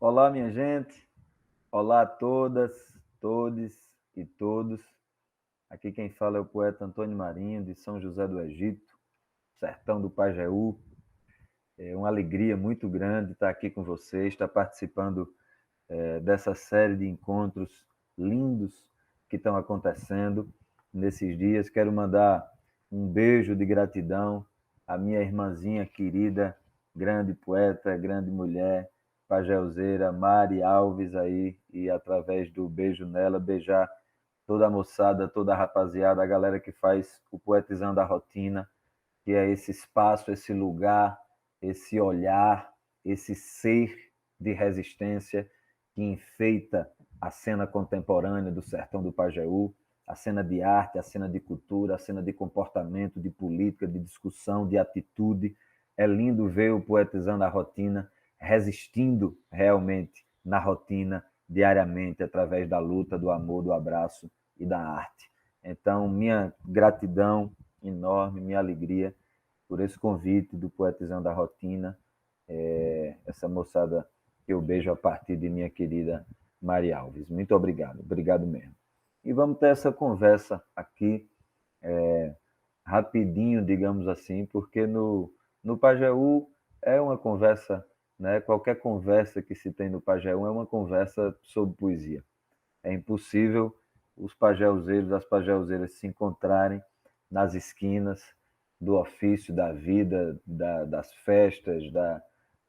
Olá, minha gente. Olá a todas, todes e todos. Aqui quem fala é o poeta Antônio Marinho, de São José do Egito, sertão do Pajeú. É uma alegria muito grande estar aqui com vocês, estar participando dessa série de encontros lindos que estão acontecendo nesses dias. Quero mandar um beijo de gratidão à minha irmãzinha querida, grande poeta, grande mulher, pajeuzeira, Mari Alves aí, e através do beijo nela, beijar toda a moçada, toda a rapaziada, a galera que faz o Poetizando a Rotina, que é esse espaço, esse lugar, esse olhar, esse ser de resistência que enfeita a cena contemporânea do sertão do Pajeú, a cena de arte, a cena de cultura, a cena de comportamento, de política, de discussão, de atitude. É lindo ver o Poetizando a Rotina resistindo realmente na rotina, diariamente, através da luta, do amor, do abraço e da arte. Então, minha gratidão enorme, minha alegria por esse convite do Poetizando a Rotina, essa moçada que eu beijo a partir de minha querida Mari Alves. Muito obrigado, obrigado mesmo. E vamos ter essa conversa aqui, rapidinho, digamos assim, porque no Pajeú é uma conversa, né? Qualquer conversa que se tem no Pajeú é uma conversa sobre poesia. É impossível os pajeuzeiros, as pajeuzeiras se encontrarem nas esquinas do ofício, da vida, das festas,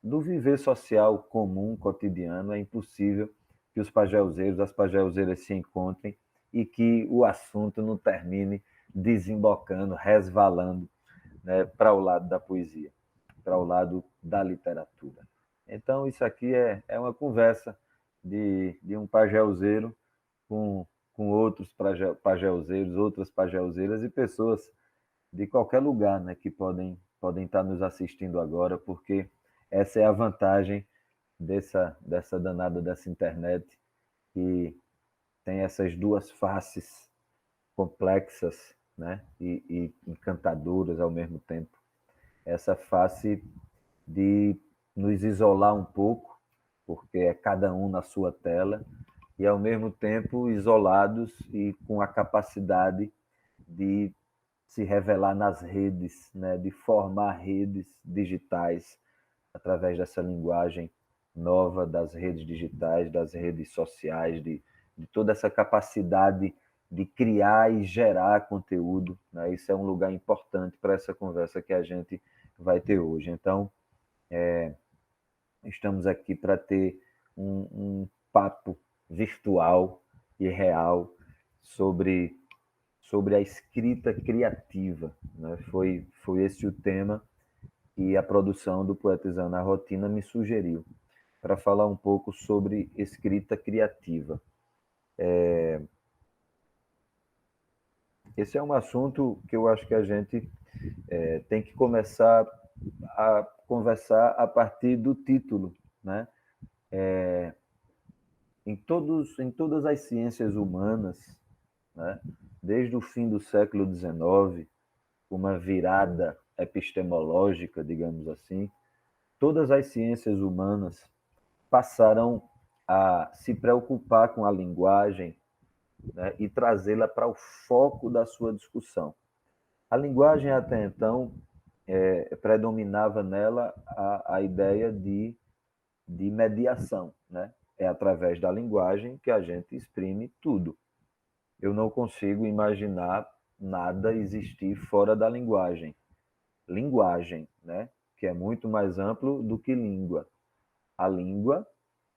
do viver social comum, cotidiano. É impossível que os pajeuzeiros, as pajeuzeiras se encontrem e que o assunto não termine desembocando, resvalando, né, para o lado da poesia, para o lado da literatura. Então, isso aqui é uma conversa de um pajeuzeiro com outros pajeuzeiros, outras pajeuzeiras e pessoas de qualquer lugar, né, que podem estar nos assistindo agora, porque essa é a vantagem dessa danada dessa internet, que tem essas duas faces complexas, né, e encantadoras ao mesmo tempo. Essa face de nos isolar um pouco, porque é cada um na sua tela, e ao mesmo tempo isolados e com a capacidade de se revelar nas redes, né, de formar redes digitais através dessa linguagem nova das redes digitais, das redes sociais, de toda essa capacidade de criar e gerar conteúdo. Né? Isso é um lugar importante para essa conversa que a gente vai ter hoje. Então, estamos aqui para ter um papo virtual e real sobre, sobre a escrita criativa. Né? Foi esse o tema que a produção do Poetizando a Rotina me sugeriu, para falar um pouco sobre escrita criativa. Esse é um assunto que eu acho que a gente tem que começar a conversar a partir do título, né? Em todas as ciências humanas, né? Desde o fim do século XIX, uma virada epistemológica, digamos assim, todas as ciências humanas passaram a se preocupar com a linguagem, né, e trazê-la para o foco da sua discussão. A linguagem, até então, predominava nela a ideia de mediação. Né? É através da linguagem que a gente exprime tudo. Eu não consigo imaginar nada existir fora da linguagem. Linguagem, né? Que é muito mais amplo do que língua. A língua,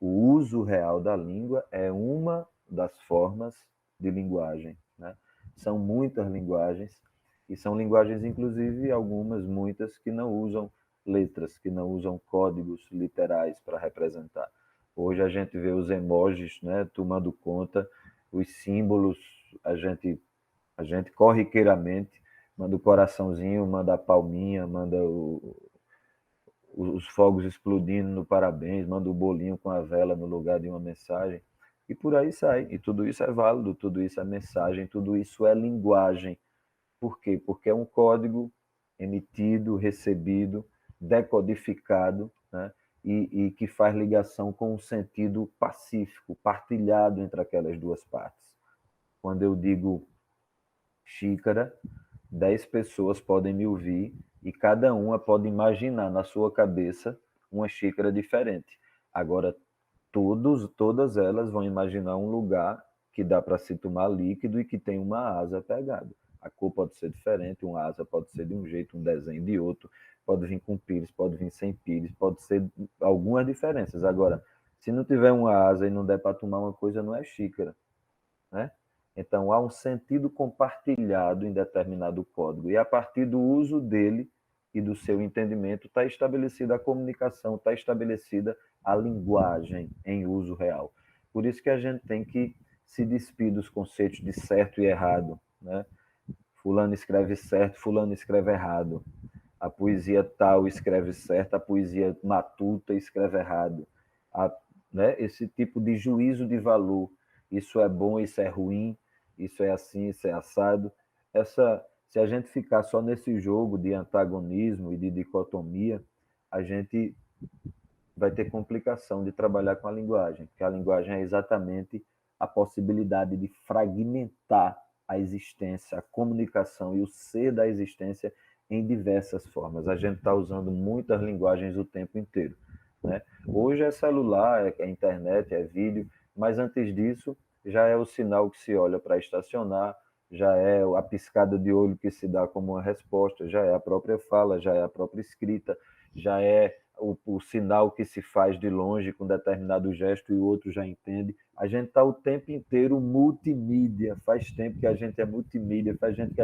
o uso real da língua é uma das formas de linguagem. Né? São muitas linguagens, e são linguagens, inclusive, algumas, muitas, que não usam letras, que não usam códigos literais para representar. Hoje a gente vê os emojis, né, tomando conta, os símbolos, a gente corriqueiramente manda o coraçãozinho, manda a palminha, manda os fogos explodindo no parabéns, manda o bolinho com a vela no lugar de uma mensagem, e por aí sai. E tudo isso é válido, tudo isso é mensagem, tudo isso é linguagem. Por quê? Porque é um código emitido, recebido, decodificado, né? e que faz ligação com um sentido pacífico, partilhado entre aquelas duas partes. Quando eu digo xícara, 10 pessoas podem me ouvir e cada uma pode imaginar na sua cabeça uma xícara diferente. Agora, todas elas vão imaginar um lugar que dá para se tomar líquido e que tem uma asa pegada. A cor pode ser diferente, uma asa pode ser de um jeito, um desenho de outro, pode vir com pires, pode vir sem pires, pode ser algumas diferenças. Agora, se não tiver uma asa e não der para tomar uma coisa, não é xícara, né? Então, há um sentido compartilhado em determinado código, e a partir do uso dele e do seu entendimento, está estabelecida a comunicação, está estabelecida a linguagem em uso real. Por isso que a gente tem que se despir dos conceitos de certo e errado, né? Fulano escreve certo, fulano escreve errado. A poesia tal escreve certo, a poesia matuta escreve errado. Né? Esse tipo de juízo de valor, isso é bom, isso é ruim, isso é assim, isso é assado. Se a gente ficar só nesse jogo de antagonismo e de dicotomia, a gente vai ter complicação de trabalhar com a linguagem, porque a linguagem é exatamente a possibilidade de fragmentar a existência, a comunicação e o ser da existência em diversas formas. A gente está usando muitas linguagens o tempo inteiro, né? Hoje é celular, é internet, é vídeo, mas antes disso já é o sinal que se olha para estacionar, já é a piscada de olho que se dá como uma resposta, já é a própria fala, já é a própria escrita, já é o sinal que se faz de longe com determinado gesto e o outro já entende. A gente está o tempo inteiro multimídia, faz tempo que a gente é multimídia, faz tempo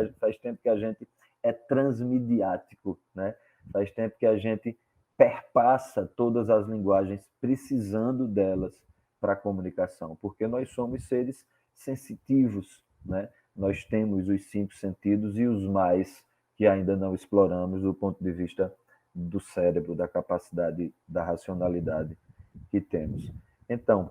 que a gente é transmediático, né? Faz tempo que a gente perpassa todas as linguagens precisando delas para a comunicação, porque nós somos seres sensitivos, né? Nós temos os 5 sentidos e os mais que ainda não exploramos do ponto de vista do cérebro, da capacidade da racionalidade que temos. Então,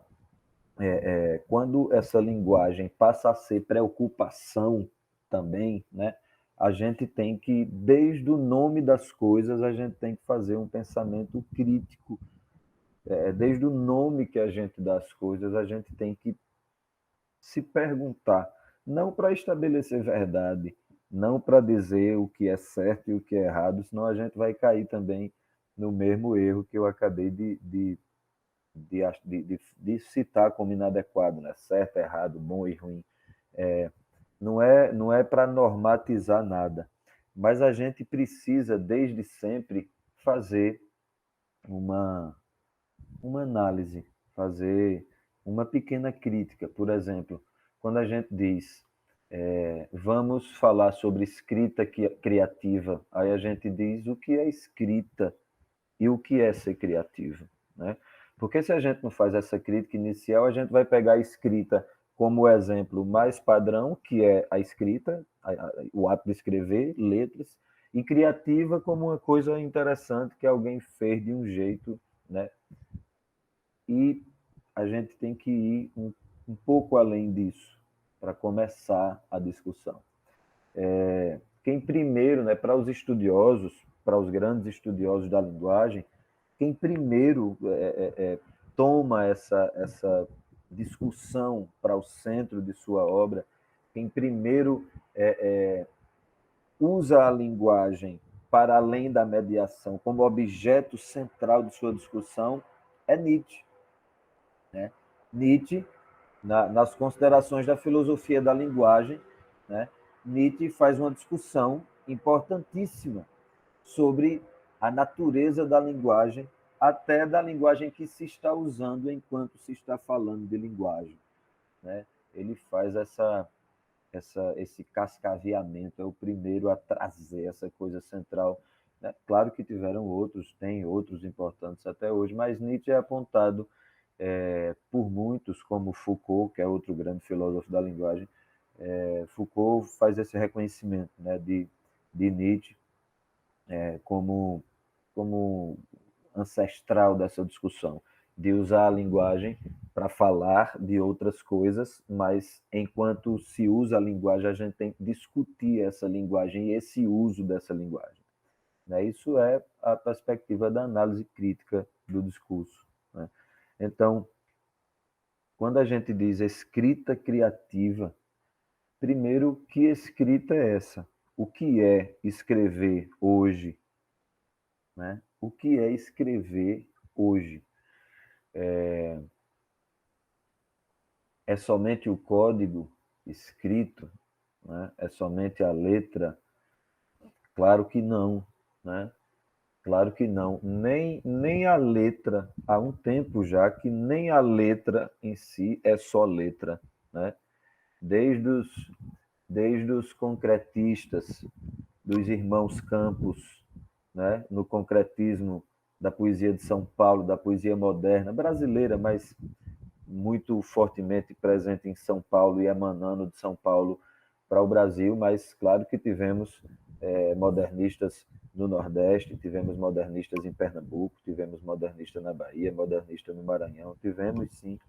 quando essa linguagem passa a ser preocupação também, né, a gente tem que, desde o nome das coisas, a gente tem que fazer um pensamento crítico. Desde o nome que a gente dá às coisas, a gente tem que se perguntar, não para estabelecer verdade, não para dizer o que é certo e o que é errado, senão a gente vai cair também no mesmo erro que eu acabei de citar como inadequado, né? Certo, errado, bom e ruim. Não é para normatizar nada, mas a gente precisa, desde sempre, fazer uma, uma análise, fazer uma pequena crítica. Por exemplo, quando a gente diz vamos falar sobre escrita criativa, aí a gente diz o que é escrita e o que é ser criativo, né? Porque se a gente não faz essa crítica inicial, a gente vai pegar a escrita como o exemplo mais padrão, que é a escrita, o ato de escrever, letras, e criativa como uma coisa interessante que alguém fez de um jeito, né? E a gente tem que ir um pouco além disso para começar a discussão. Quem primeiro, né, para os estudiosos, para os grandes estudiosos da linguagem, quem primeiro toma essa discussão para o centro de sua obra, quem primeiro usa a linguagem para além da mediação como objeto central de sua discussão, é Nietzsche, né? Nietzsche, nas considerações da filosofia da linguagem, né, Nietzsche faz uma discussão importantíssima sobre a natureza da linguagem, até da linguagem que se está usando enquanto se está falando de linguagem, né? Ele faz esse cascaveamento, é o primeiro a trazer essa coisa central, né? Claro que tiveram outros, tem outros importantes até hoje, mas Nietzsche é apontado por muitos, como Foucault, que é outro grande filósofo da linguagem. Foucault faz esse reconhecimento, né, de Nietzsche como ancestral dessa discussão, de usar a linguagem para falar de outras coisas, mas enquanto se usa a linguagem, a gente tem que discutir essa linguagem e esse uso dessa linguagem, né? Isso é a perspectiva da análise crítica do discurso, né? Então, quando a gente diz escrita criativa, primeiro, que escrita é essa? O que é escrever hoje, né? O que é escrever hoje? É somente o código escrito, né? É somente a letra? Claro que não, né? Claro que não. Nem a letra, há um tempo já que nem a letra em si é só letra, né? Desde os, desde os concretistas, dos irmãos Campos, né? No concretismo da poesia de São Paulo, da poesia moderna, brasileira, mas muito fortemente presente em São Paulo e emanando de São Paulo para o Brasil, mas claro que tivemos modernistas no Nordeste, tivemos modernistas em Pernambuco, tivemos modernistas na Bahia, modernistas no Maranhão, tivemos sim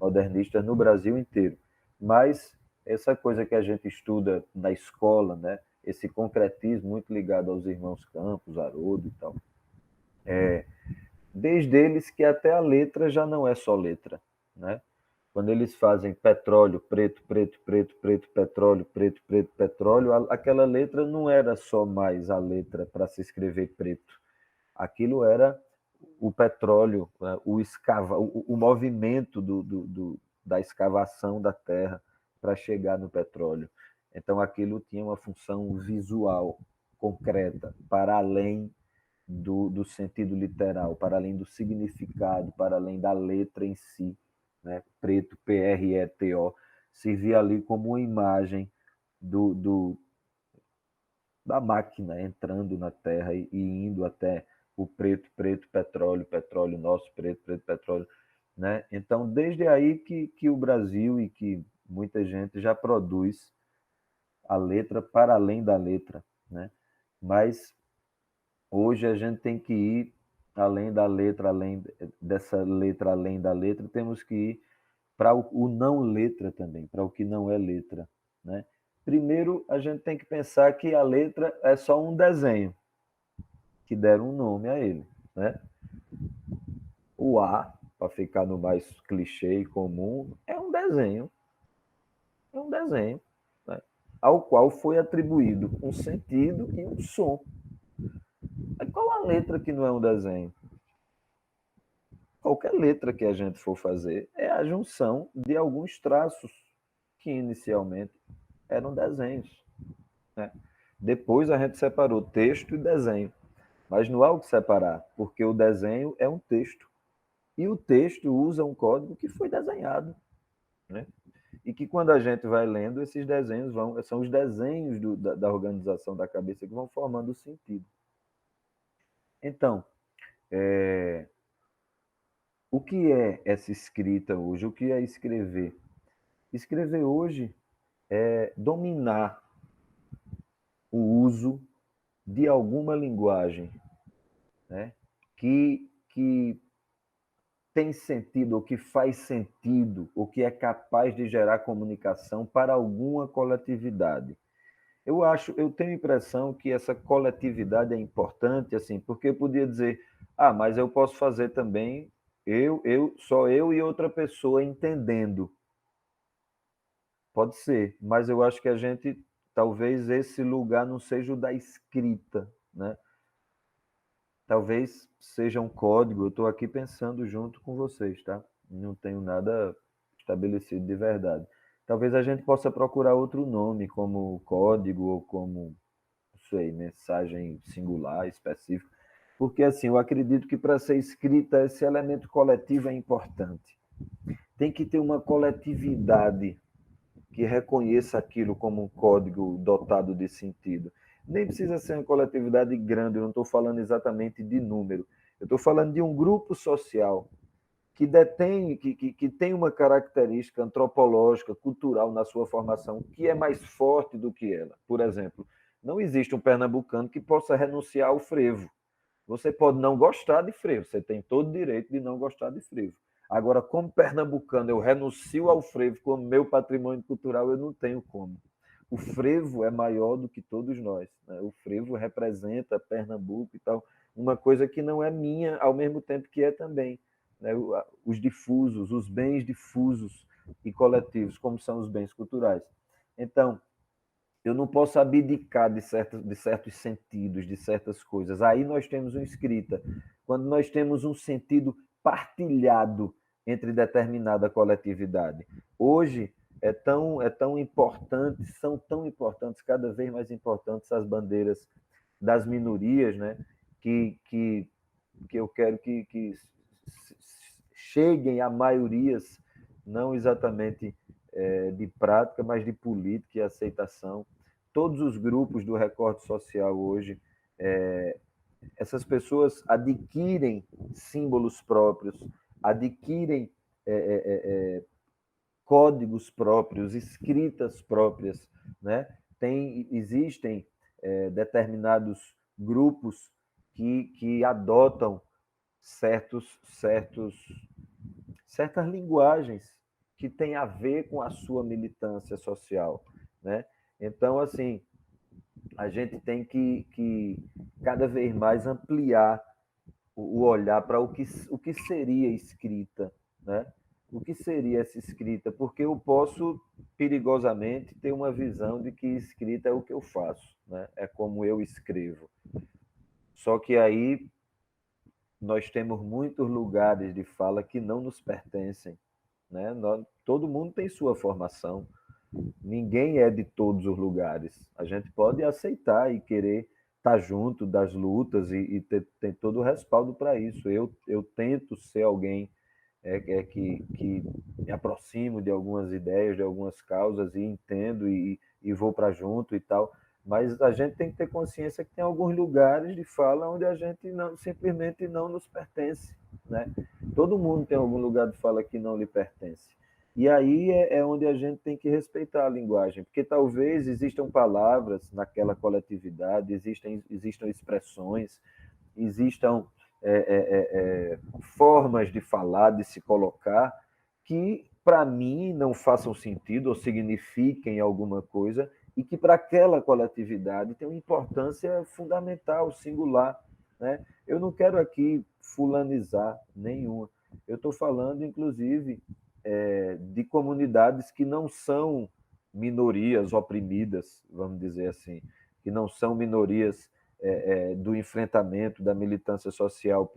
modernistas no Brasil inteiro. Mas essa coisa que a gente estuda na escola, né, esse concretismo muito ligado aos irmãos Campos, Haroldo e tal, desde eles que até a letra já não é só letra, né? Quando eles fazem petróleo, preto, preto, preto, preto, petróleo, preto, preto, petróleo, aquela letra não era só mais a letra para se escrever preto. Aquilo era o petróleo, né? O movimento da escavação da terra para chegar no petróleo. Então aquilo tinha uma função visual, concreta, para além do sentido literal, para além do significado, para além da letra em si, né? Preto, Preto, servia ali como uma imagem do, do, da máquina entrando na terra e indo até o preto, preto, petróleo, petróleo nosso, preto, preto, petróleo, né? Então, desde aí que o Brasil e que muita gente já produz a letra para além da letra, né? Mas hoje a gente tem que ir além da letra, além dessa letra, além da letra, temos que ir para o não letra também, para o que não é letra, né? Primeiro, a gente tem que pensar que a letra é só um desenho, que deram um nome a ele, né? O A, para ficar no mais clichê e comum, é um desenho, né? Ao qual foi atribuído um sentido e um som. Qual a letra que não é um desenho? Qualquer letra que a gente for fazer é a junção de alguns traços que inicialmente eram desenhos, né? Depois a gente separou texto e desenho, mas não há o que separar, porque o desenho é um texto e o texto usa um código que foi desenhado, né? E que quando a gente vai lendo, esses desenhos são os desenhos da organização da cabeça que vão formando o sentido. Então, o que é essa escrita hoje? O que é escrever? Escrever hoje é dominar o uso de alguma linguagem, né? que tem sentido, ou que faz sentido, ou que é capaz de gerar comunicação para alguma coletividade. Eu tenho a impressão que essa coletividade é importante, assim, porque eu podia dizer, mas eu posso fazer também só eu e outra pessoa entendendo. Pode ser, mas eu acho que a gente, talvez esse lugar não seja o da escrita, né? Talvez seja um código, eu estou aqui pensando junto com vocês, tá? Não tenho nada estabelecido de verdade. Talvez a gente possa procurar outro nome, como código ou como, não sei, mensagem singular, específica, porque assim, eu acredito que para ser escrita esse elemento coletivo é importante. Tem que ter uma coletividade que reconheça aquilo como um código dotado de sentido. Nem precisa ser uma coletividade grande, eu não estou falando exatamente de número. Eu estou falando de um grupo social que detém, que tem uma característica antropológica, cultural na sua formação, que é mais forte do que ela. Por exemplo, não existe um pernambucano que possa renunciar ao frevo. Você pode não gostar de frevo, você tem todo o direito de não gostar de frevo. Agora, como pernambucano, eu renuncio ao frevo como meu patrimônio cultural, eu não tenho como. O frevo é maior do que todos nós, né? O frevo representa Pernambuco e tal. uma coisa que não é minha, ao mesmo tempo que é também, né? Os difusos, os bens difusos e coletivos, como são os bens culturais. Então, eu não posso abdicar de certos sentidos, de certas coisas. Aí nós temos uma escrita. Quando nós temos um sentido partilhado entre determinada coletividade. Hoje é tão importante, são tão importantes, cada vez mais importantes as bandeiras das minorias, né? Que, que eu quero que cheguem a maiorias, não exatamente de prática, mas de política e aceitação. Todos os grupos do recorte social hoje, essas pessoas adquirem símbolos próprios, adquirem códigos próprios, escritas próprias, né? Existem determinados grupos que adotam certas linguagens que têm a ver com a sua militância social, né? Então, assim, a gente tem que cada vez mais ampliar o olhar para o que seria escrita, né? O que seria essa escrita? Porque eu posso perigosamente ter uma visão de que escrita é o que eu faço, né? É como eu escrevo. Só que aí nós temos muitos lugares de fala que não nos pertencem, né? Todo mundo tem sua formação, ninguém é de todos os lugares. A gente pode aceitar e querer estar junto das lutas e ter todo o respaldo para isso. Eu tento ser alguém que me aproximo de algumas ideias, de algumas causas e entendo e vou para junto e tal. Mas a gente tem que ter consciência que tem alguns lugares de fala onde a gente não, simplesmente não nos pertence, né? Todo mundo tem algum lugar de fala que não lhe pertence. E aí é onde a gente tem que respeitar a linguagem, porque talvez existam palavras naquela coletividade, existam expressões, existam formas de falar, de se colocar, que para mim não façam sentido ou signifiquem alguma coisa, e que para aquela coletividade tem uma importância fundamental, singular. Né? Eu não quero aqui fulanizar nenhuma. Eu estou falando, inclusive, de comunidades que não são minorias oprimidas, vamos dizer assim, que não são minorias do enfrentamento da militância social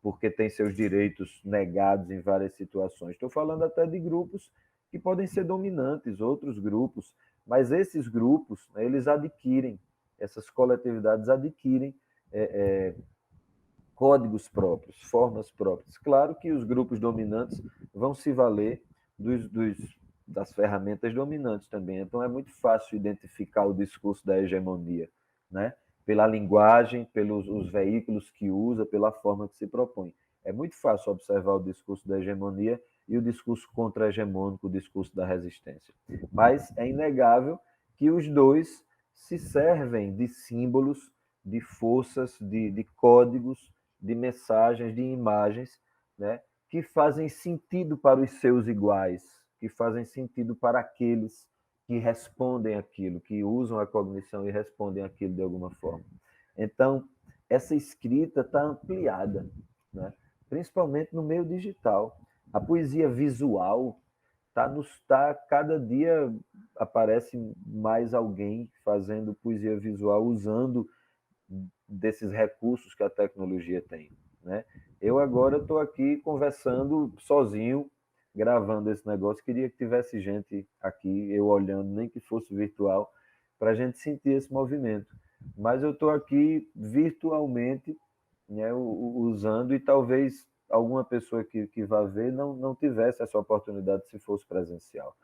porque tem seus direitos negados em várias situações. Estou falando até de grupos que podem ser dominantes, outros grupos, mas esses grupos, né, eles adquirem, essas coletividades adquirem códigos próprios, formas próprias. Claro que os grupos dominantes vão se valer das ferramentas dominantes também. Então é muito fácil identificar o discurso da hegemonia, né? Pela linguagem, pelos os veículos que usa, pela forma que se propõe. É muito fácil observar o discurso da hegemonia e o discurso contra-hegemônico, o discurso da resistência. Mas é inegável que os dois se servem de símbolos, de forças, de códigos, de mensagens, de imagens, né, que fazem sentido para os seus iguais, que fazem sentido para aqueles que respondem aquilo, que usam a cognição e respondem aquilo de alguma forma. Então, essa escrita está ampliada, né, principalmente no meio digital. A poesia visual tá cada dia aparece mais alguém fazendo poesia visual usando desses recursos que a tecnologia tem, né? Eu agora estou aqui conversando sozinho, gravando esse negócio. Queria que tivesse gente aqui, eu olhando, nem que fosse virtual, para a gente sentir esse movimento. Mas eu estou aqui virtualmente, né, usando, e talvez alguma pessoa que vá ver não tivesse essa oportunidade se fosse presencial.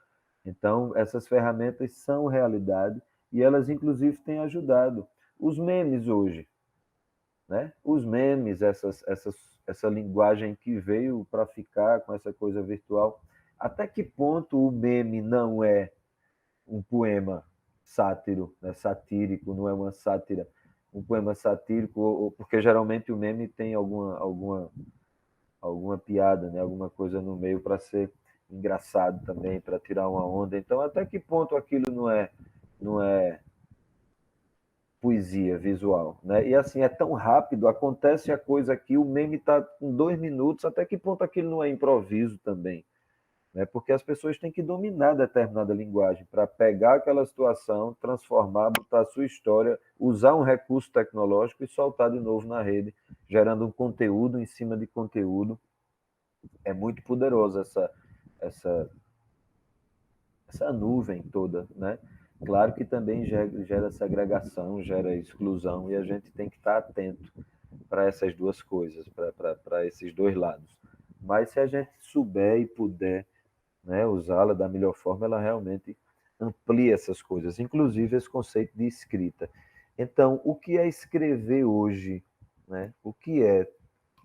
Então, essas ferramentas são realidade e elas, inclusive, têm ajudado. Os memes hoje, né? Os memes, essa linguagem que veio para ficar com essa coisa virtual. Até que ponto o meme não é um poema sátiro, né? Satírico, não é uma sátira, um poema satírico, porque geralmente o meme tem alguma piada, né? Alguma coisa no meio para ser engraçado também, para tirar uma onda. Então, até que ponto aquilo não é poesia visual, né? E assim, é tão rápido, acontece a coisa aqui, o meme está com 2 minutos, até que ponto aquilo não é improviso também? Né? Porque as pessoas têm que dominar determinada linguagem para pegar aquela situação, transformar, botar a sua história, usar um recurso tecnológico e soltar de novo na rede, gerando um conteúdo em cima de conteúdo. É muito poderosa essa, essa nuvem toda, né? Claro que também gera segregação, gera exclusão, e a gente tem que estar atento para essas duas coisas, para esses dois lados. Mas se a gente souber e puder, né, usá-la da melhor forma, ela realmente amplia essas coisas, inclusive esse conceito de escrita. Então, o que é escrever hoje? Né? O que é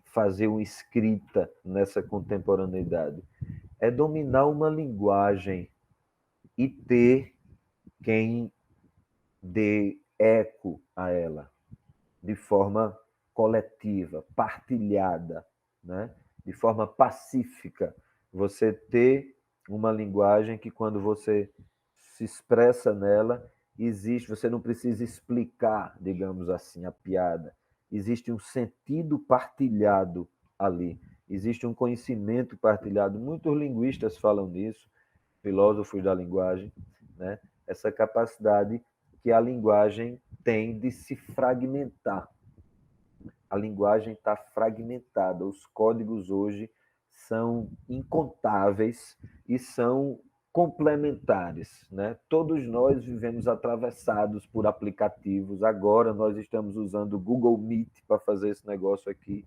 fazer uma escrita nessa contemporaneidade? É dominar uma linguagem e ter quem dê eco a ela de forma coletiva, partilhada, né? De forma pacífica. Você ter uma linguagem que, quando você se expressa nela, existe, você não precisa explicar, digamos assim, a piada. Existe um sentido partilhado ali, existe um conhecimento partilhado. Muitos linguistas falam nisso, filósofos da linguagem, né? Essa capacidade que a linguagem tem de se fragmentar. A linguagem está fragmentada, os códigos hoje são incontáveis e são complementares, né? Todos nós vivemos atravessados por aplicativos. Agora nós estamos usando o Google Meet para fazer esse negócio aqui.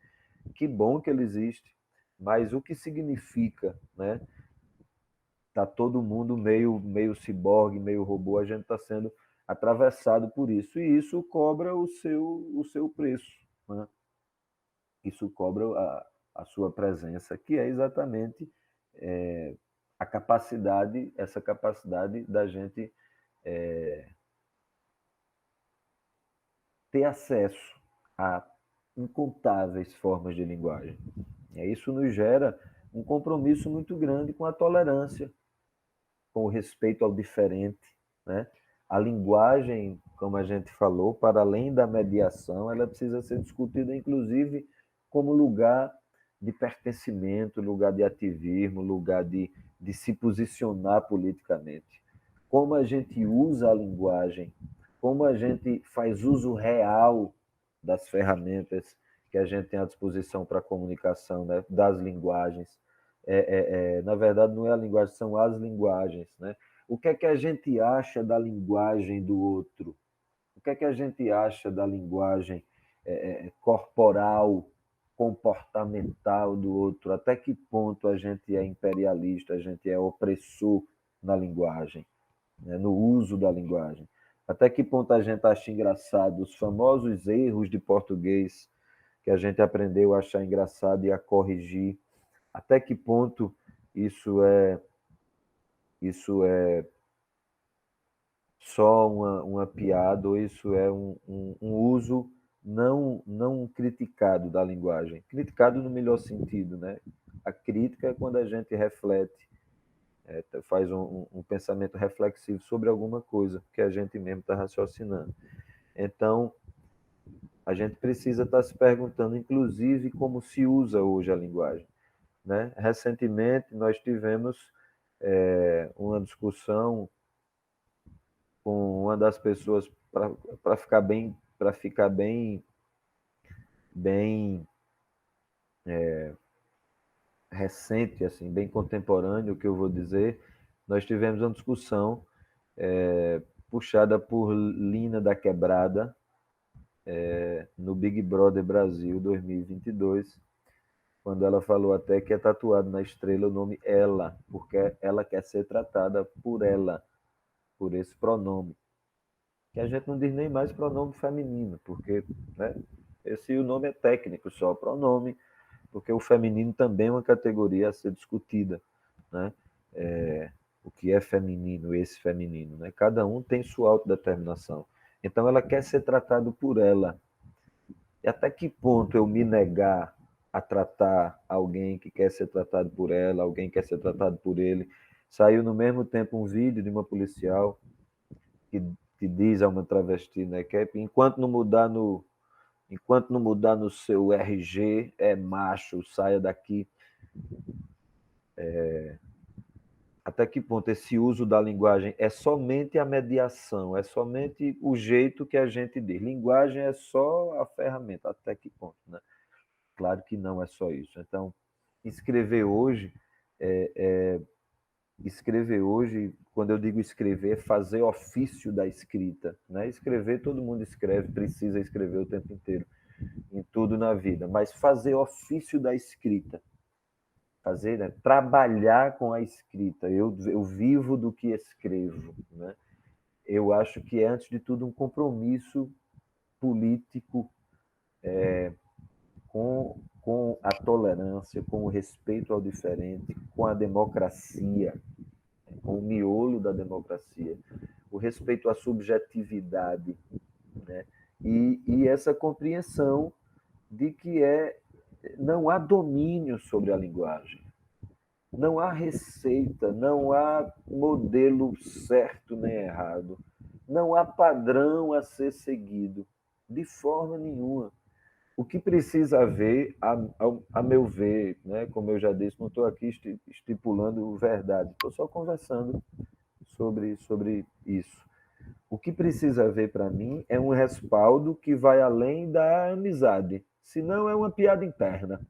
Que bom que ele existe, mas o que significa, né? Tá todo mundo meio ciborgue, meio robô, a gente está sendo atravessado por isso, e isso cobra o seu preço, né? Isso cobra a sua presença, que é exatamente é, a capacidade, essa capacidade da gente ter acesso a incontáveis formas de linguagem. E isso nos gera um compromisso muito grande com a tolerância, com o respeito ao diferente, né? A linguagem, como a gente falou, para além da mediação, ela precisa ser discutida, inclusive, como lugar de pertencimento, lugar de ativismo, lugar de se posicionar politicamente. Como a gente usa a linguagem, como a gente faz uso real das ferramentas que a gente tem à disposição para a comunicação, né? Das linguagens. Na verdade, não é a linguagem, são as linguagens, né? O que é que a gente acha da linguagem do outro? O que é que a gente acha da linguagem corporal, comportamental do outro? Até que ponto a gente é imperialista, a gente é opressor na linguagem, né? No uso da linguagem? Até que ponto a gente acha engraçado os famosos erros de português que a gente aprendeu a achar engraçado e a corrigir? Até que ponto isso é isso é só uma piada, ou isso é um uso não criticado da linguagem? Criticado no melhor sentido, né? A crítica é quando a gente reflete, faz um pensamento reflexivo sobre alguma coisa que a gente mesmo está raciocinando. Então, a gente precisa estar se perguntando, inclusive, como se usa hoje a linguagem, né? Recentemente, nós tivemos uma discussão com uma das pessoas para ficar bem recente, assim, bem contemporâneo, o que eu vou dizer. Nós tivemos uma discussão puxada por Lina da Quebrada, no Big Brother Brasil 2022, quando ela falou até que é tatuado na estrela o nome ela, porque ela quer ser tratada por ela, por esse pronome, que a gente não diz nem mais pronome feminino, porque, né, esse o nome é técnico só, pronome, porque o feminino também é uma categoria a ser discutida, né? O que é feminino, esse feminino, né? Cada um tem sua autodeterminação. Então ela quer ser tratada por ela. E até que ponto eu me negar a tratar alguém que quer ser tratado por ela, alguém que quer ser tratado por ele? Saiu no mesmo tempo um vídeo de uma policial que te diz a uma travesti, né? Que enquanto não mudar no seu RG, é macho, saia daqui. Até que ponto esse uso da linguagem é somente a mediação, é somente o jeito que a gente diz. Linguagem é só a ferramenta, até que ponto, né? Claro que não é só isso. Então, escrever hoje, escrever hoje, quando eu digo escrever, é fazer ofício da escrita, né? Escrever, todo mundo escreve, precisa escrever o tempo inteiro, em tudo na vida, mas fazer ofício da escrita, fazer, né? Trabalhar com a escrita. Eu vivo do que escrevo, né? Eu acho que é, antes de tudo, um compromisso político com a tolerância, com o respeito ao diferente, com a democracia, com o miolo da democracia, o respeito à subjetividade, né? E essa compreensão de que não há domínio sobre a linguagem. Não há receita, não há modelo certo nem errado, não há padrão a ser seguido, de forma nenhuma. O que precisa haver, a meu ver, né, como eu já disse, não estou aqui estipulando verdade, estou só conversando sobre isso. O que precisa haver para mim é um respaldo que vai além da amizade, senão é uma piada interna.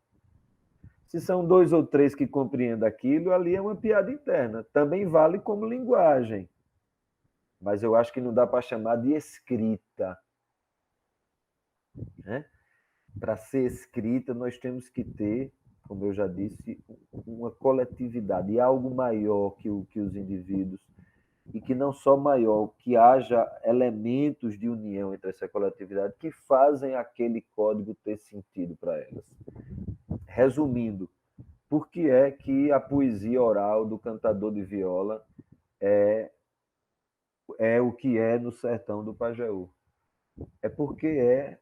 Se são dois ou três que compreendem aquilo, ali é uma piada interna. Também vale como linguagem. Mas eu acho que não dá para chamar de escrita. Né? Para ser escrita, nós temos que ter, como eu já disse, uma coletividade e algo maior que os indivíduos. E que não só maior, que haja elementos de união entre essa coletividade que fazem aquele código ter sentido para elas. Resumindo, por que é que a poesia oral do cantador de viola é o que é no sertão do Pajeú? É porque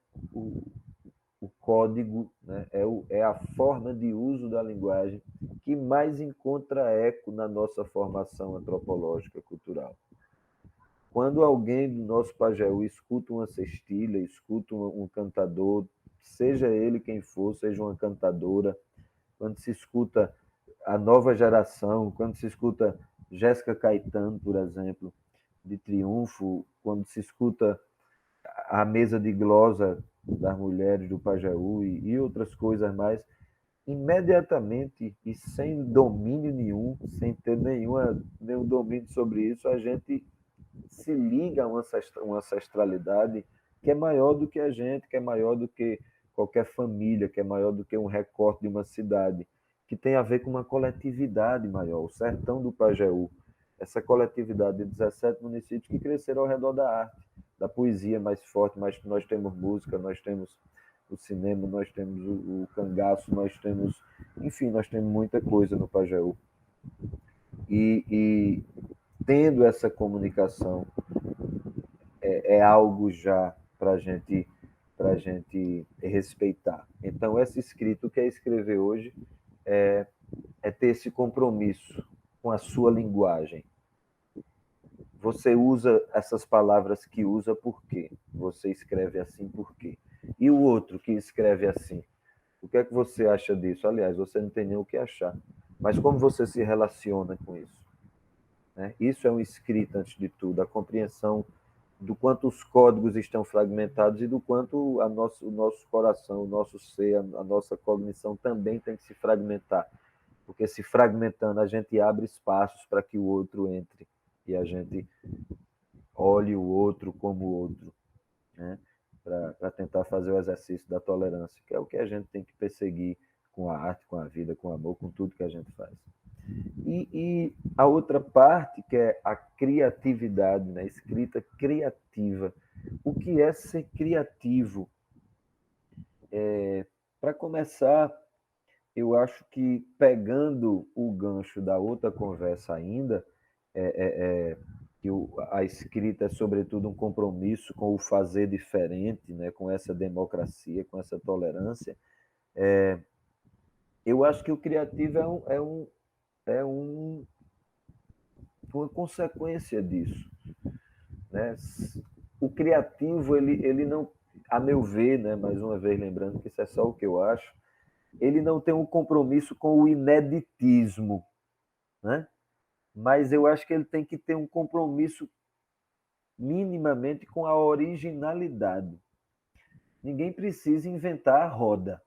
o código, né? É a forma de uso da linguagem que mais encontra eco na nossa formação antropológica cultural. Quando alguém do nosso Pajeú escuta uma cestilha, escuta um cantador, seja ele quem for, seja uma cantadora, quando se escuta a nova geração, quando se escuta Jéssica Caetano, por exemplo, de Triunfo, quando se escuta a mesa de glosa das mulheres do Pajeú e outras coisas mais, imediatamente e sem domínio nenhum, sem ter nenhum domínio sobre isso, a gente se liga a uma ancestralidade que é maior do que a gente, que é maior do que qualquer família, que é maior do que um recorte de uma cidade, que tem a ver com uma coletividade maior, o sertão do Pajeú, essa coletividade de 17 municípios que cresceram ao redor da arte, da poesia mais forte, mas nós temos música, nós temos o cinema, nós temos o cangaço, nós temos, enfim, nós temos muita coisa no Pajeú. E tendo essa comunicação é algo já para a gente respeitar. Então, essa escrita, o que é escrever hoje é ter esse compromisso com a sua linguagem. Você usa essas palavras que usa por quê? Você escreve assim por quê? E o outro que escreve assim? O que é que você acha disso? Aliás, você não tem nem o que achar. Mas como você se relaciona com isso? Né? Isso é um escrito, antes de tudo, a compreensão do quanto os códigos estão fragmentados e do quanto o nosso coração, o nosso ser, a nossa cognição também tem que se fragmentar. Porque se fragmentando, a gente abre espaços para que o outro entre e a gente olhe o outro como outro, né? Para tentar fazer o exercício da tolerância, que é o que a gente tem que perseguir com a arte, com a vida, com o amor, com tudo que a gente faz. E a outra parte, que é a criatividade, né? Escrita criativa. O que é ser criativo? Para começar, eu acho que pegando o gancho da outra conversa ainda, que a escrita é sobretudo um compromisso com o fazer diferente, né? Com essa democracia, com essa tolerância, eu acho que o criativo é uma consequência disso. né? O criativo, ele não, a meu ver, né, mais uma vez lembrando que isso é só o que eu acho, ele não tem um compromisso com o ineditismo, né? Mas eu acho que ele tem que ter um compromisso minimamente com a originalidade. Ninguém precisa inventar a roda,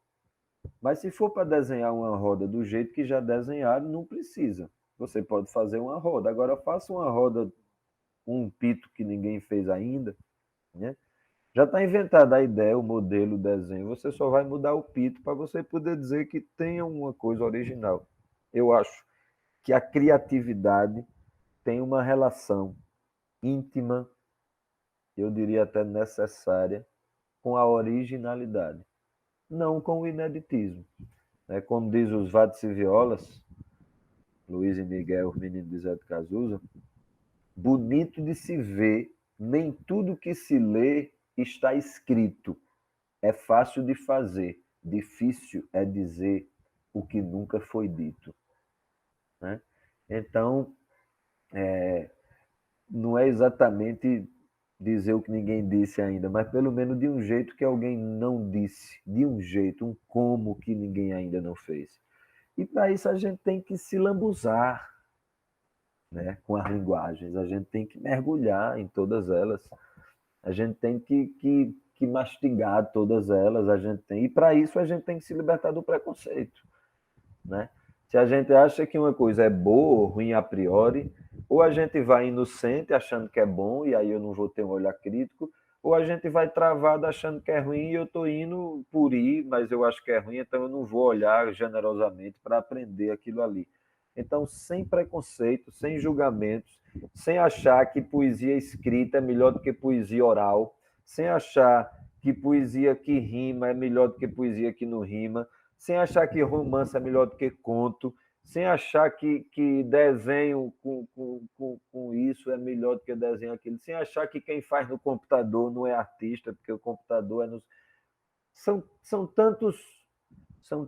mas se for para desenhar uma roda do jeito que já desenharam, não precisa. Você pode fazer uma roda. Agora faça uma roda, um pito que ninguém fez ainda, né? Já está inventada a ideia, o modelo, o desenho. Você só vai mudar o pito para você poder dizer que tenha uma coisa original. Eu acho que a criatividade tem uma relação íntima, eu diria até necessária, com a originalidade, não com o ineditismo. Como diz os Vades e Violas, Luiz e Miguel, os meninos de Zé de Cazuza, bonito de se ver, nem tudo que se lê está escrito. É fácil de fazer, difícil é dizer o que nunca foi dito. Né? Então, não é exatamente dizer o que ninguém disse ainda, mas pelo menos de um jeito que alguém não disse, de um jeito, um como que ninguém ainda não fez. E para isso a gente tem que se lambuzar, né, com as linguagens, a gente tem que mergulhar em todas elas, a gente tem que mastigar todas elas, a gente tem, e para isso a gente tem que se libertar do preconceito, né? Se a gente acha que uma coisa é boa ou ruim a priori, ou a gente vai inocente achando que é bom, e aí eu não vou ter um olhar crítico, ou a gente vai travado achando que é ruim e eu estou indo por ir, mas eu acho que é ruim, então eu não vou olhar generosamente para aprender aquilo ali. Então, sem preconceito, sem julgamentos, sem achar que poesia escrita é melhor do que poesia oral, sem achar que poesia que rima é melhor do que poesia que não rima, sem achar que romance é melhor do que conto, sem achar que desenho com isso é melhor do que desenho aquilo, sem achar que quem faz no computador não é artista, porque o computador é nos... São tantos, são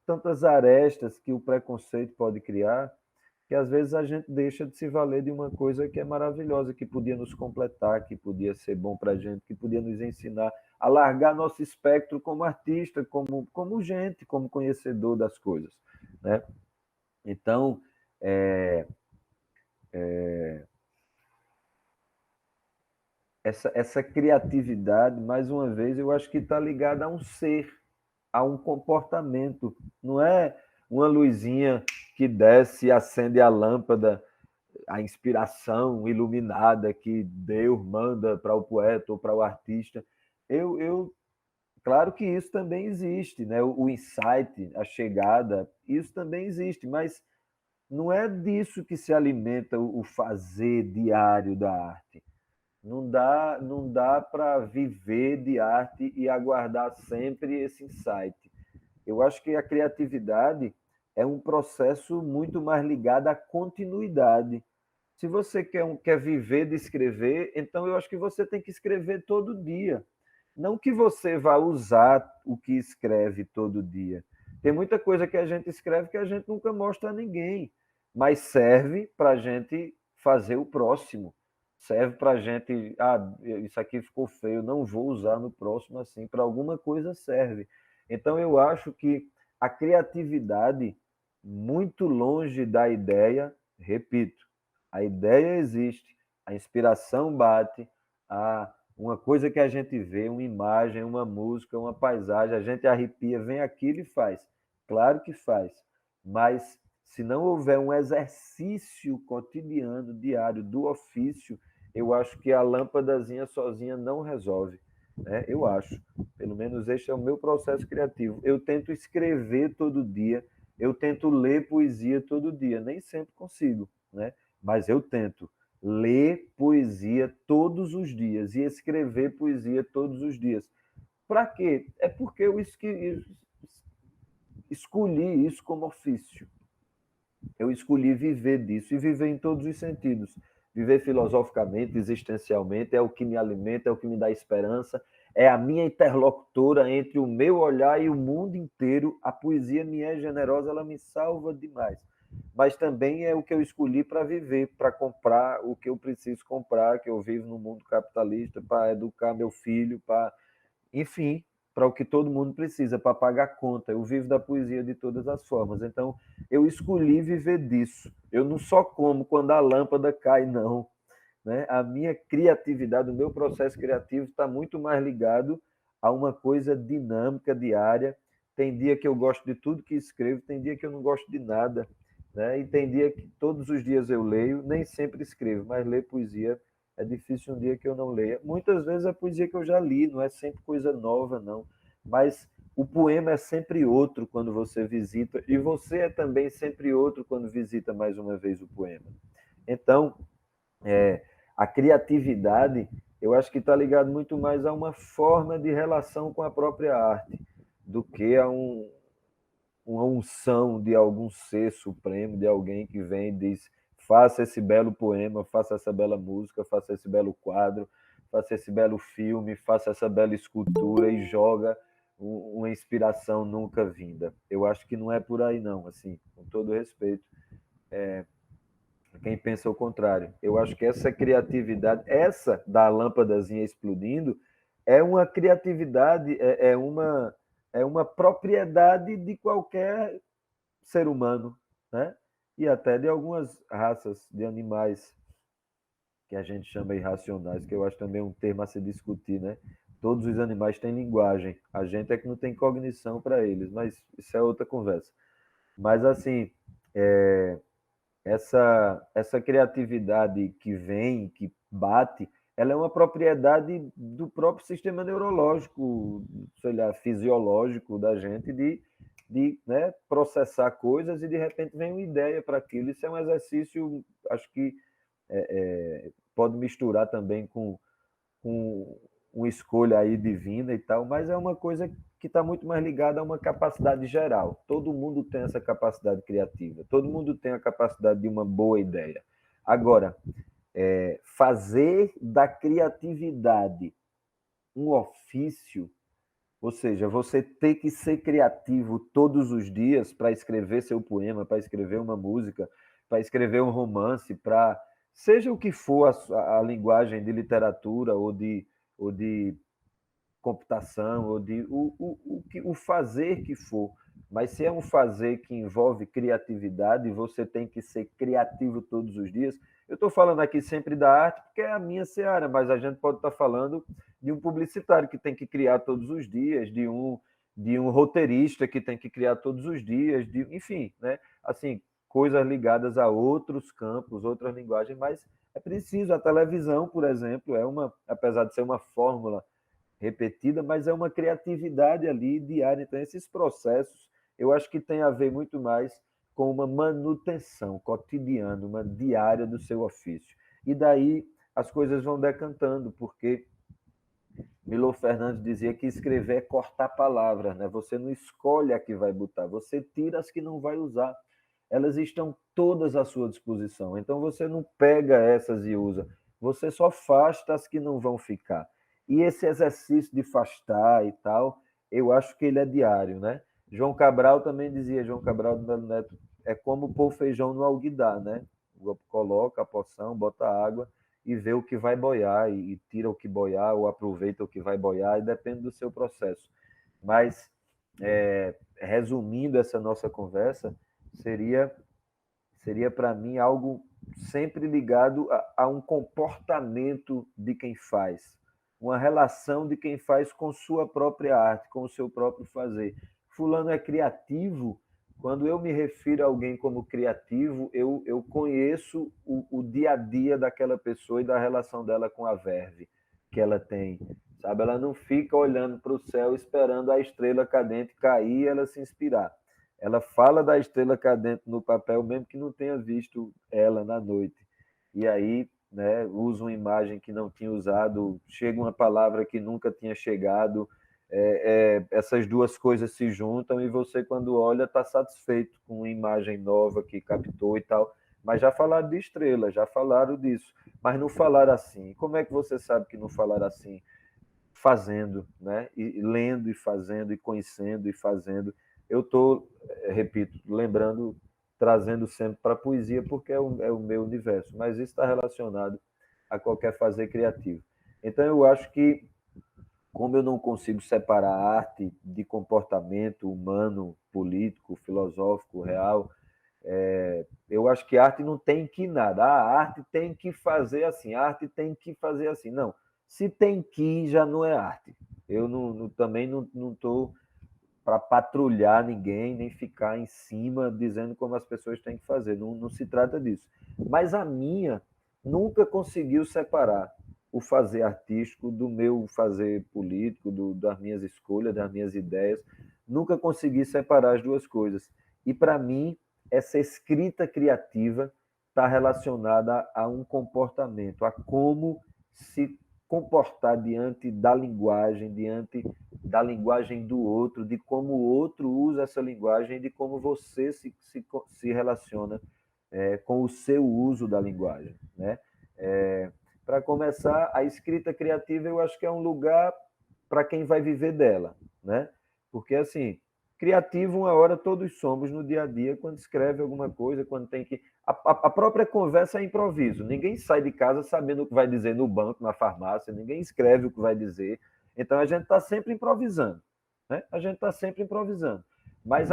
tantas arestas que o preconceito pode criar, que às vezes a gente deixa de se valer de uma coisa que é maravilhosa, que podia nos completar, que podia ser bom para a gente, que podia nos ensinar a largar nosso espectro como artista, como gente, como conhecedor das coisas, né? Então, é, essa criatividade, mais uma vez, eu acho que está ligada a um ser, a um comportamento. Não é uma luzinha que desce e acende a lâmpada, a inspiração iluminada que Deus manda para o poeta ou para o artista. Claro que isso também existe, né? O insight, a chegada, isso também existe, mas não é disso que se alimenta o fazer diário da arte. Não dá para viver de arte e aguardar sempre esse insight. Eu acho que a criatividade é um processo muito mais ligado à continuidade. Se você quer viver de escrever, então eu acho que você tem que escrever todo dia. Não que você vá usar o que escreve todo dia. Tem muita coisa que a gente escreve que a gente nunca mostra a ninguém, mas serve para a gente fazer o próximo. Serve para a gente, isso aqui ficou feio, não vou usar no próximo assim. Para alguma coisa serve. Então eu acho que a criatividade, muito longe da ideia, repito, a ideia existe, a inspiração bate, uma coisa que a gente vê, uma imagem, uma música, uma paisagem, a gente arrepia, vem aquilo e faz. Claro que faz, mas se não houver um exercício cotidiano, diário, do ofício, eu acho que a lâmpadazinha sozinha não resolve. Né? Eu acho. Pelo menos este é o meu processo criativo. Eu tento escrever todo dia, eu tento ler poesia todo dia. Nem sempre consigo, né? Mas eu tento ler poesia todos os dias e escrever poesia todos os dias. Para quê? É porque eu escolhi isso como ofício. Eu escolhi viver disso e viver em todos os sentidos. Viver filosoficamente, existencialmente, é o que me alimenta, é o que me dá esperança, é a minha interlocutora entre o meu olhar e o mundo inteiro. A poesia me é generosa, ela me salva demais. mas também é o que eu escolhi para viver, para comprar o que eu preciso comprar, que eu vivo no mundo capitalista, para educar meu filho, para, enfim, para o que todo mundo precisa, para pagar conta. Eu vivo da poesia de todas as formas. Então, eu escolhi viver disso. Eu não só como quando a lâmpada cai, não. Né? A minha criatividade, o meu processo criativo está muito mais ligado a uma coisa dinâmica, diária. Tem dia que eu gosto de tudo que escrevo, tem dia que eu não gosto de nada. Né? E tem dia que todos os dias eu leio, nem sempre escrevo, mas ler poesia é difícil um dia que eu não leia. Muitas vezes é poesia que eu já li, não é sempre coisa nova, não. Mas o poema é sempre outro quando você visita, e você é também sempre outro quando visita mais uma vez o poema. Então, é, a criatividade, eu acho que está ligado muito mais a uma forma de relação com a própria arte do que a uma unção de algum ser supremo, de alguém que vem e diz: faça esse belo poema, faça essa bela música, faça esse belo quadro, faça esse belo filme, faça essa bela escultura e joga uma inspiração nunca vinda. Eu acho que não é por aí não, assim, com todo respeito. Quem pensa o contrário. Eu acho que essa criatividade, essa da lâmpadazinha explodindo, é uma criatividade, é uma propriedade de qualquer ser humano, né? E até de algumas raças de animais que a gente chama irracionais, que eu acho também um termo a se discutir, né? Todos os animais têm linguagem, a gente é que não tem cognição para eles, mas isso é outra conversa. Mas assim, é, essa criatividade que vem, que bate, ela é uma propriedade do próprio sistema neurológico, sei lá, fisiológico da gente de né, processar coisas e de repente vem uma ideia para aquilo. Isso é um exercício, acho que pode misturar também com uma escolha aí divina e tal, mas é uma coisa que está muito mais ligada a uma capacidade geral. Todo mundo tem essa capacidade criativa, todo mundo tem a capacidade de uma boa ideia. Agora, fazer da criatividade um ofício, ou seja, você ter que ser criativo todos os dias para escrever seu poema, para escrever uma música, para escrever um romance, para seja o que for a linguagem de literatura ou de computação, ou de o fazer que for. Mas se é um fazer que envolve criatividade, você tem que ser criativo todos os dias. Eu estou falando aqui sempre da arte porque é a minha seara, mas a gente pode estar falando de um publicitário que tem que criar todos os dias, de um roteirista que tem que criar todos os dias, enfim, né? Assim, coisas ligadas a outros campos, outras linguagens, mas é preciso. A televisão, por exemplo, apesar de ser uma fórmula repetida, mas é uma criatividade ali diária. Então, esses processos, eu acho que tem a ver muito mais com uma manutenção cotidiana, uma diária do seu ofício. E daí as coisas vão decantando, porque Milor Fernandes dizia que escrever é cortar palavras, né? Você não escolhe a que vai botar, você tira as que não vai usar. Elas estão todas à sua disposição. Então você não pega essas e usa, você só afasta as que não vão ficar. E esse exercício de afastar e tal, eu acho que ele é diário, né? João Cabral também dizia, João Cabral do Melo Neto, é como pôr feijão no alguidar, né? Coloca a porção, bota água e vê o que vai boiar e tira o que boiar ou aproveita o que vai boiar, e depende do seu processo. Mas, resumindo essa nossa conversa, seria, seria para mim algo sempre ligado a um comportamento de quem faz, uma relação de quem faz com sua própria arte, com o seu próprio fazer. Fulano é criativo. Quando eu me refiro a alguém como criativo, eu conheço o dia a dia daquela pessoa e da relação dela com a verve que ela tem. Sabe? Ela não fica olhando para o céu esperando a estrela cadente cair e ela se inspirar. Ela fala da estrela cadente no papel, mesmo que não tenha visto ela na noite. E aí, né, usa uma imagem que não tinha usado, chega uma palavra que nunca tinha chegado, essas duas coisas se juntam e você, quando olha, está satisfeito com uma imagem nova que captou e tal. Mas já falaram de estrela, já falaram disso, mas não falaram assim. Como é que você sabe que não falaram assim? Fazendo, né? E lendo e fazendo e conhecendo e fazendo. Eu estou, repito, lembrando trazendo sempre para a poesia, porque é o meu universo, mas isso está relacionado a qualquer fazer criativo. Então, eu acho que, como eu não consigo separar a arte de comportamento humano, político, filosófico, real, eu acho que a arte não tem que nada. A arte tem que fazer assim, a arte tem que fazer assim. Não, se tem que, já não é arte. Eu também não estou para patrulhar ninguém, nem ficar em cima dizendo como as pessoas têm que fazer. Não se trata disso. Mas a minha nunca conseguiu separar o fazer artístico do meu fazer político, das minhas escolhas, das minhas ideias. Nunca consegui separar as duas coisas. E para mim, essa escrita criativa está relacionada a um comportamento, a como se comportar diante da linguagem do outro, de como o outro usa essa linguagem, de como você se relaciona com o seu uso da linguagem. Né? Para começar, a escrita criativa eu acho que é um lugar para quem vai viver dela. Né? Porque, assim, criativo, uma hora todos somos no dia a dia, quando escreve alguma coisa, quando tem que. A própria conversa é improviso. Ninguém sai de casa sabendo o que vai dizer no banco, na farmácia, ninguém escreve o que vai dizer. Então a gente está sempre improvisando. Né? A gente está sempre improvisando. Mas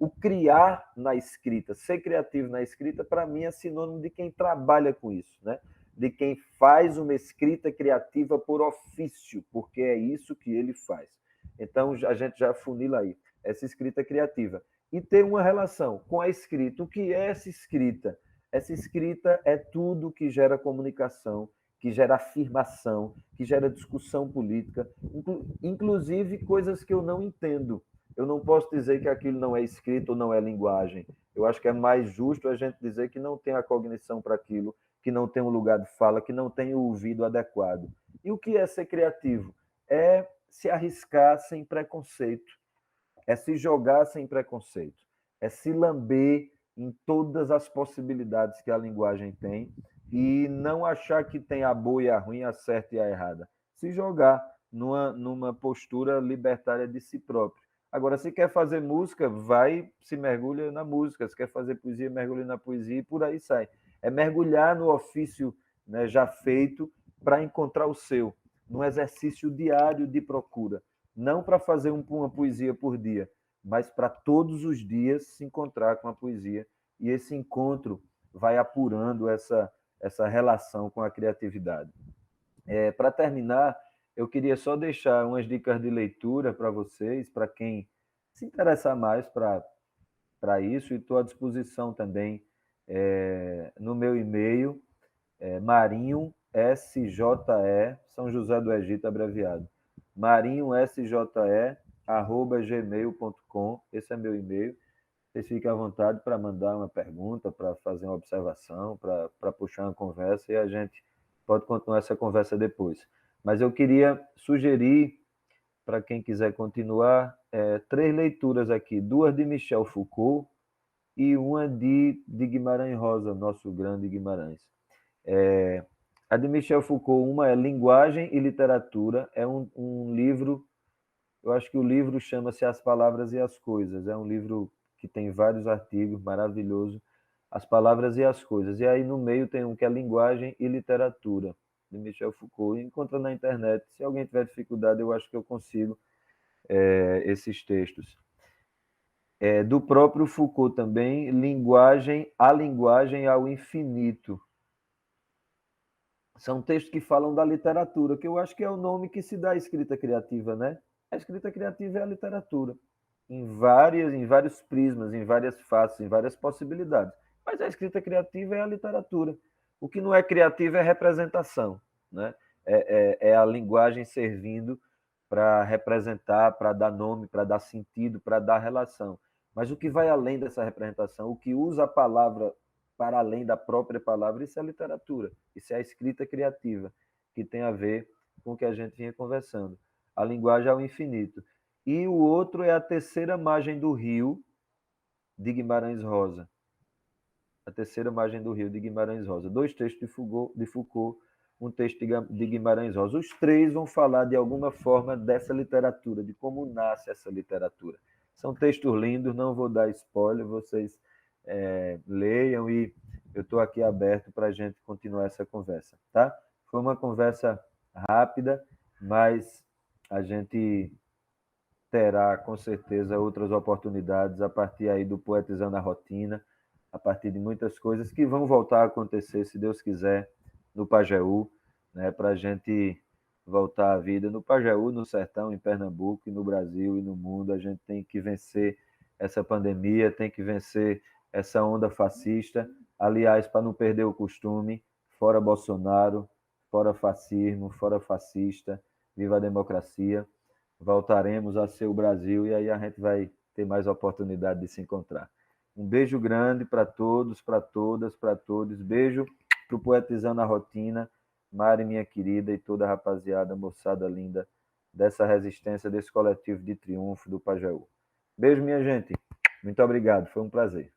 o criar na escrita, ser criativo na escrita, para mim é sinônimo de quem trabalha com isso, né? De quem faz uma escrita criativa por ofício, porque é isso que ele faz. Então a gente já funila aí essa escrita criativa. E ter uma relação com a escrita. O que é essa escrita? Essa escrita é tudo que gera comunicação, que gera afirmação, que gera discussão política, inclusive coisas que eu não entendo. Eu não posso dizer que aquilo não é escrito ou não é linguagem. Eu acho que é mais justo a gente dizer que não tem a cognição para aquilo, que não tem um lugar de fala, que não tem o ouvido adequado. E o que é ser criativo? É se arriscar sem preconceito, é se jogar sem preconceito, é se lamber em todas as possibilidades que a linguagem tem e não achar que tem a boa e a ruim, a certa e a errada. Se jogar numa postura libertária de si próprio. Agora, se quer fazer música, vai, se mergulha na música. Se quer fazer poesia, mergulha na poesia e por aí sai. É mergulhar no ofício, né, já feito para encontrar o seu, num exercício diário de procura. Não para fazer uma poesia por dia, mas para todos os dias se encontrar com a poesia. E esse encontro vai apurando essa relação com a criatividade. Para terminar, eu queria só deixar umas dicas de leitura para vocês, para quem se interessar mais para isso, e estou à disposição também no meu e-mail, Marinho SJE, São José do Egito abreviado, marinhosje@gmail.com, esse é meu e-mail. Vocês fiquem à vontade para mandar uma pergunta, para fazer uma observação, para puxar uma conversa, e a gente pode continuar essa conversa depois. Mas eu queria sugerir, para quem quiser continuar, 3 leituras aqui, 2 de Michel Foucault e uma de Guimarães Rosa, nosso grande Guimarães. A de Michel Foucault, uma é Linguagem e Literatura, é um livro, eu acho que o livro chama-se As Palavras e as Coisas, é um livro que tem vários artigos, maravilhoso, As Palavras e as Coisas. E aí no meio tem um que é Linguagem e Literatura, de Michel Foucault. Encontra na internet. Se alguém tiver dificuldade, eu acho que eu consigo esses textos. Do próprio Foucault também, A Linguagem ao Infinito. São textos que falam da literatura, que eu acho que é o nome que se dá à escrita criativa, né? A escrita criativa é a literatura, em vários prismas, em várias faces, em várias possibilidades. Mas a escrita criativa é a literatura. O que não é criativo é representação, né? É a linguagem servindo para representar, para dar nome, para dar sentido, para dar relação. Mas o que vai além dessa representação, o que usa a palavra para além da própria palavra, isso é literatura, isso é a escrita criativa, que tem a ver com o que a gente vinha conversando. A linguagem ao infinito. E o outro é A Terceira Margem do Rio, de Guimarães Rosa. A Terceira Margem do Rio, de Guimarães Rosa. 2 textos de Foucault, um texto de Guimarães Rosa. Os 3 vão falar, de alguma forma, dessa literatura, de como nasce essa literatura. São textos lindos, não vou dar spoiler, vocês leiam e eu estou aqui aberto para a gente continuar essa conversa, tá? Foi uma conversa rápida, mas a gente terá com certeza outras oportunidades a partir aí do Poetizando a Rotina, a partir de muitas coisas que vão voltar a acontecer, se Deus quiser, no Pajeú, né, para a gente voltar à vida no Pajeú, no sertão, em Pernambuco, e no Brasil e no mundo. A gente tem que vencer essa pandemia, tem que vencer essa onda fascista. Aliás, para não perder o costume, fora Bolsonaro, fora fascismo, fora fascista, viva a democracia. Voltaremos a ser o Brasil e aí a gente vai ter mais oportunidade de se encontrar. Um beijo grande para todos, para todas, para todos. Beijo para o Poetizando a Rotina, Mari, minha querida, e toda a rapaziada, moçada linda dessa resistência, desse coletivo de triunfo do Pajeú. Beijo, minha gente. Muito obrigado, foi um prazer.